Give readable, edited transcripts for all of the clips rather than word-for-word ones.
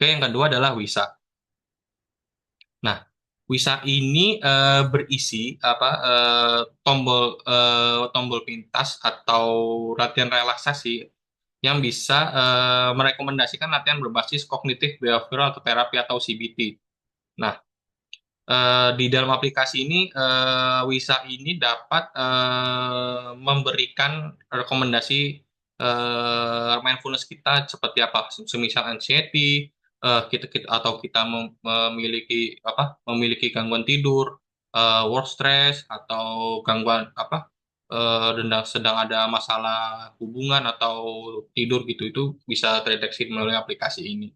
Oke, yang kedua adalah WISA. Nah, WISA ini berisi apa tombol pintas atau latihan relaksasi yang bisa merekomendasikan latihan berbasis kognitif behavioral atau terapi atau CBT. Nah, di dalam aplikasi ini WISA ini dapat memberikan rekomendasi mindfulness kita seperti apa, semisal anxiety, atau kita memiliki gangguan tidur, work stress atau gangguan sedang ada masalah hubungan atau tidur gitu, itu bisa terdeteksi melalui aplikasi ini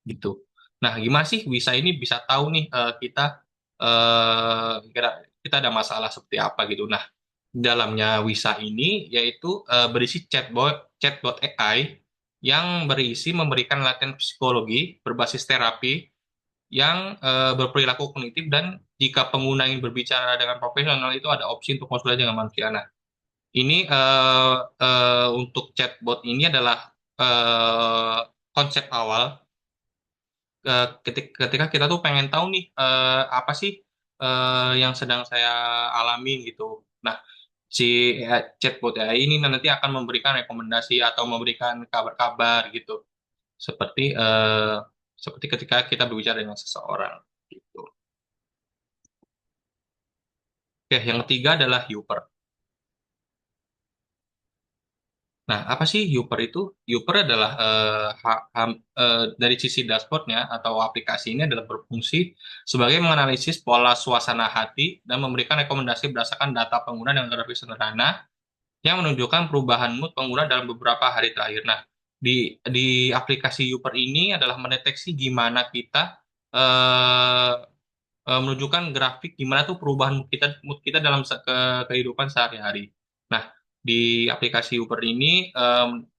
gitu. Nah, gimana sih bisa ini bisa tahu nih kita ada masalah seperti apa gitu. Nah, di dalamnya Wisa ini yaitu berisi chatbot AI yang berisi memberikan latihan psikologi berbasis terapi yang berperilaku kognitif, dan jika pengguna ingin berbicara dengan profesional itu ada opsi untuk konsultasi dengan manusia. Nah, ini untuk chatbot ini adalah eh, konsep awal ketika kita tuh pengen tahu nih apa sih yang sedang saya alami gitu. Nah, si chatbot AI ini nanti akan memberikan rekomendasi atau memberikan kabar-kabar gitu, seperti seperti ketika kita berbicara dengan seseorang gitu. Oke, yang ketiga adalah Hyper. Nah, apa sih Hyper itu? Hyper adalah dari sisi dashboardnya atau aplikasi ini adalah berfungsi sebagai menganalisis pola suasana hati dan memberikan rekomendasi berdasarkan data pengguna dengan grafik sederhana yang menunjukkan perubahan mood pengguna dalam beberapa hari terakhir. Nah, di aplikasi Hyper ini adalah mendeteksi gimana kita eh, menunjukkan grafik gimana tuh perubahan mood kita dalam kehidupan sehari-hari. Nah, di aplikasi Uber ini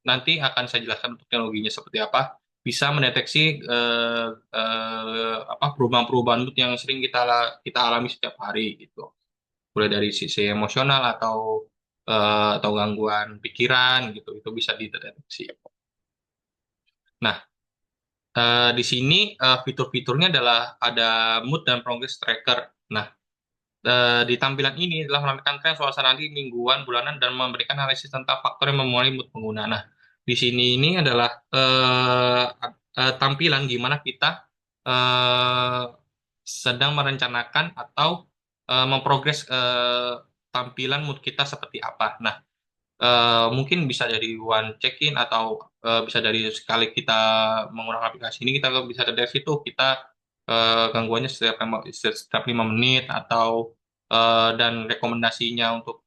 nanti akan saya jelaskan untuk teknologinya seperti apa. Bisa mendeteksi perubahan-perubahan mood yang sering kita alami setiap hari gitu. Mulai dari sisi emosional atau gangguan pikiran gitu, itu bisa dideteksi. Nah, di sini fitur-fiturnya adalah ada mood dan progress tracker. Nah, di tampilan ini adalah menampilkan tren suasana hati mingguan, bulanan, dan memberikan analisis tentang faktor yang memengaruhi mood pengguna. Nah, di sini ini adalah tampilan gimana kita eh, sedang merencanakan atau memprogres tampilan mood kita seperti apa. Nah, mungkin bisa dari one check-in atau bisa dari sekali kita menggunakan aplikasi ini kita bisa dari situ kita gangguannya setiap 5 menit atau dan rekomendasinya untuk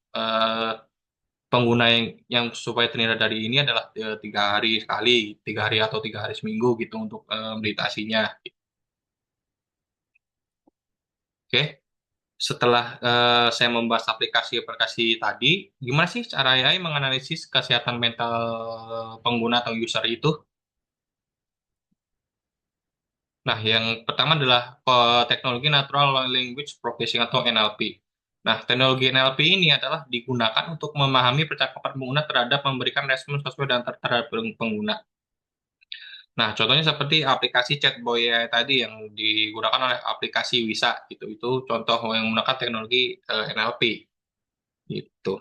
pengguna yang supaya terhindar dari ini adalah 3 hari sekali, 3 hari atau 3 hari seminggu gitu untuk meditasinya. Oke, setelah saya membahas aplikasi-aplikasi tadi, gimana sih cara AI menganalisis kesehatan mental pengguna atau user itu? Nah, yang pertama adalah teknologi Natural Language Processing atau NLP. Nah, teknologi NLP ini adalah digunakan untuk memahami percakapan pengguna terhadap memberikan respon sesuai dengan terhadap pengguna. Nah, contohnya seperti aplikasi Chatboy AI tadi yang digunakan oleh aplikasi Wisa gitu. Itu contoh yang menggunakan teknologi NLP gitu.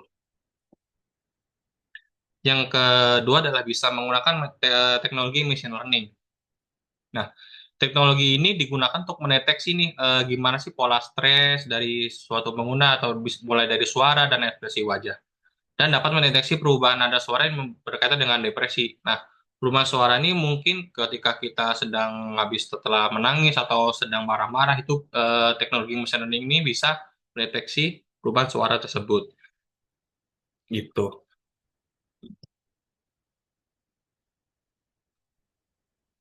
Yang kedua adalah bisa menggunakan teknologi machine learning. Nah, teknologi ini digunakan untuk mendeteksi nih gimana sih pola stres dari suatu pengguna atau mulai dari suara dan ekspresi wajah. Dan dapat mendeteksi perubahan nada suara yang berkaitan dengan depresi. Nah, perubahan suara ini mungkin ketika kita sedang habis setelah menangis atau sedang marah-marah itu teknologi machine learning ini bisa mendeteksi perubahan suara tersebut. Gitu.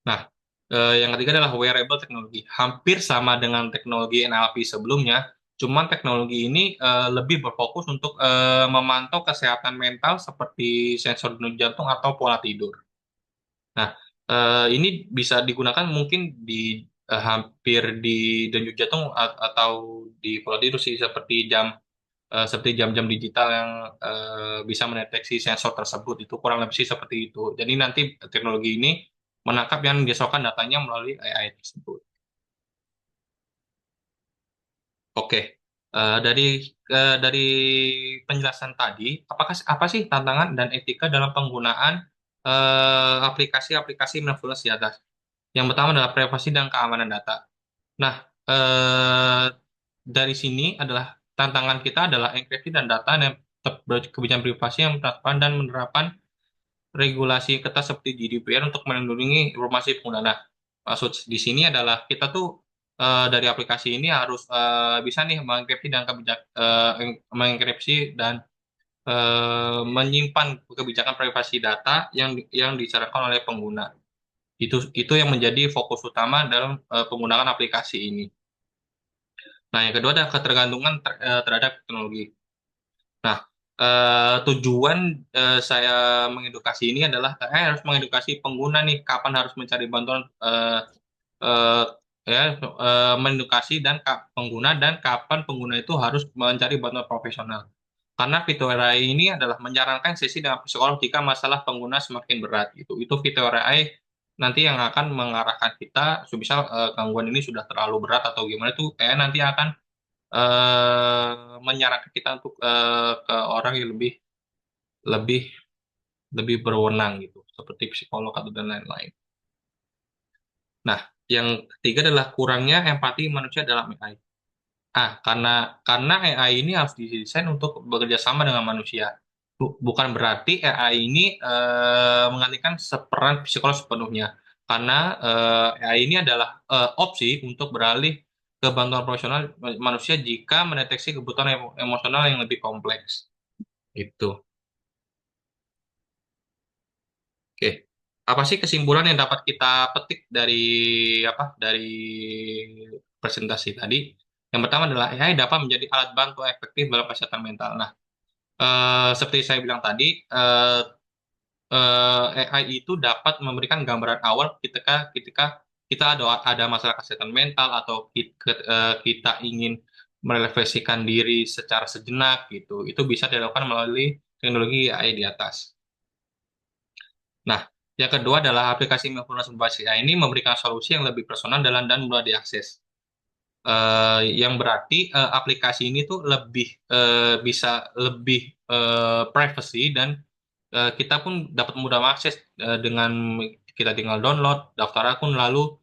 Nah, yang ketiga adalah wearable teknologi. Hampir sama dengan teknologi NLP sebelumnya, cuman teknologi ini lebih berfokus untuk memantau kesehatan mental seperti sensor denyut jantung atau pola tidur. Nah, ini bisa digunakan mungkin hampir di denyut jantung atau di pola tidur sih, seperti jam-jam digital yang bisa mendeteksi sensor tersebut. Itu kurang lebih sih seperti itu. Jadi nanti teknologi ini menangkap yang dihasilkan datanya melalui AI tersebut. Oke. Dari penjelasan tadi, apa sih tantangan dan etika dalam penggunaan aplikasi-aplikasi mindfulness di atas? Yang pertama adalah privasi dan keamanan data. Nah, eh, dari sini adalah tantangan kita adalah enkripsi dan data dan kebijakan privasi yang transparan dan menerapkan regulasi ketat seperti GDPR untuk melindungi informasi pengguna. Nah, maksud di sini adalah kita tuh dari aplikasi ini harus bisa nih mengenkripsi dan menyimpan kebijakan privasi data yang disarankan oleh pengguna. Itu yang menjadi fokus utama dalam penggunaan aplikasi ini. Nah, yang kedua adalah ketergantungan terhadap teknologi. Nah, tujuan saya mengedukasi ini adalah harus mengedukasi pengguna nih kapan harus mencari bantuan eh, ya mengedukasi pengguna dan kapan pengguna itu harus mencari bantuan profesional. Karena fitur AI ini adalah menyarankan sesi dengan psikolog jika masalah pengguna semakin berat gitu. Itu fitur AI nanti yang akan mengarahkan kita, misal gangguan ini sudah terlalu berat atau gimana itu AI nanti akan menyarankan kita untuk ke orang yang lebih lebih lebih berwenang gitu, seperti psikolog atau dan lain-lain. Nah, yang ketiga adalah kurangnya empati manusia dalam AI. Karena AI ini harus didesain untuk bekerja sama dengan manusia. Bukan berarti AI ini menggantikan peran psikolog sepenuhnya. Karena AI ini adalah opsi untuk beralih ke bantuan profesional manusia jika mendeteksi kebutuhan emosional yang lebih kompleks. Itu. Oke. Apa sih kesimpulan yang dapat kita petik dari presentasi tadi? Yang pertama adalah AI dapat menjadi alat bantu efektif dalam kesehatan mental. Nah, seperti saya bilang tadi, AI itu dapat memberikan gambaran awal ketika ketika kita ada masalah kesehatan mental atau kita ingin merefleksikan diri secara sejenak gitu. Itu bisa dilakukan melalui teknologi AI di atas. Nah, yang kedua adalah aplikasi mindfulness berbasis AI ini memberikan solusi yang lebih personal dan mudah diakses. Yang berarti aplikasi ini tuh bisa lebih privacy dan kita pun dapat mudah mengakses dengan kita tinggal download, daftar akun, lalu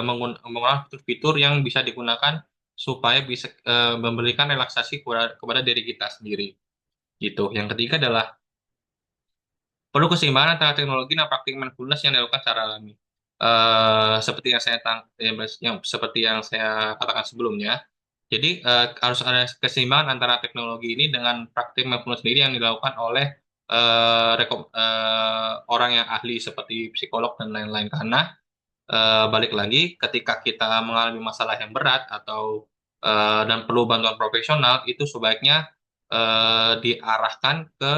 menggunakan fitur-fitur yang bisa digunakan supaya bisa memberikan relaksasi kepada diri kita sendiri. Gitu. Yang ketiga adalah perlu keseimbangan antara teknologi dan praktik mindfulness yang dilakukan secara alami. Seperti seperti yang saya katakan sebelumnya. Jadi harus ada keseimbangan antara teknologi ini dengan praktik mindfulness sendiri yang dilakukan oleh orang yang ahli seperti psikolog dan lain-lain. Karena balik lagi, ketika kita mengalami masalah yang berat dan perlu bantuan profesional, itu sebaiknya diarahkan ke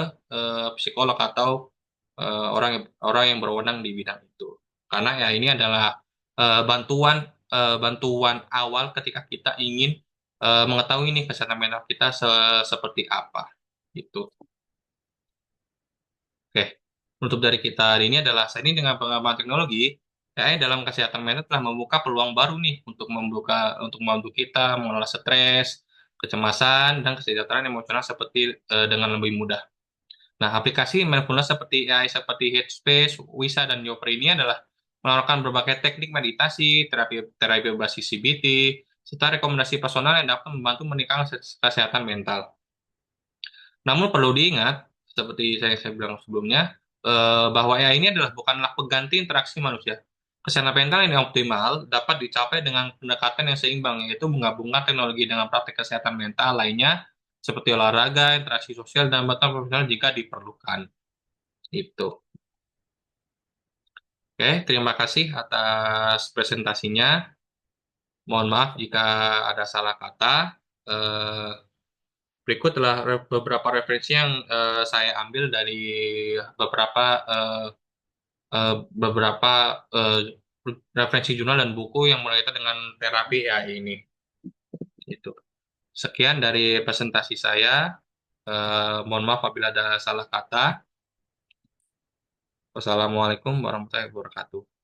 psikolog atau orang yang berwenang di bidang itu. Karena ya ini adalah bantuan awal ketika kita ingin mengetahui nih kesehatan mental kita seperti apa. Gitu. Oke, untuk dari kita hari ini adalah saat ini dengan pengembangan teknologi, AI dalam kesehatan mental telah membuka peluang baru nih untuk membantu kita mengelola stres, kecemasan, dan kesejahteraan emosional seperti dengan lebih mudah. Nah, aplikasi mindfulness seperti AI seperti Headspace, Wisa, dan Yopri ini adalah menawarkan berbagai teknik meditasi, terapi terapi berbasis CBT, serta rekomendasi personal yang dapat membantu meningkatkan kesehatan mental. Namun perlu diingat, seperti saya bilang sebelumnya, bahwa AI ini bukanlah pengganti interaksi manusia. Kesehatan mental yang optimal dapat dicapai dengan pendekatan yang seimbang, yaitu menggabungkan teknologi dengan praktik kesehatan mental lainnya, seperti olahraga, interaksi sosial, dan bantuan profesional jika diperlukan. Itu. Oke, terima kasih atas presentasinya. Mohon maaf jika ada salah kata. Eh, Berikut adalah beberapa referensi yang saya ambil dari beberapa eh, beberapa eh, referensi jurnal dan buku yang berkaitan dengan terapi AI ini. Itu. Sekian dari presentasi saya. Mohon maaf apabila ada salah kata. Wassalamualaikum warahmatullahi wabarakatuh.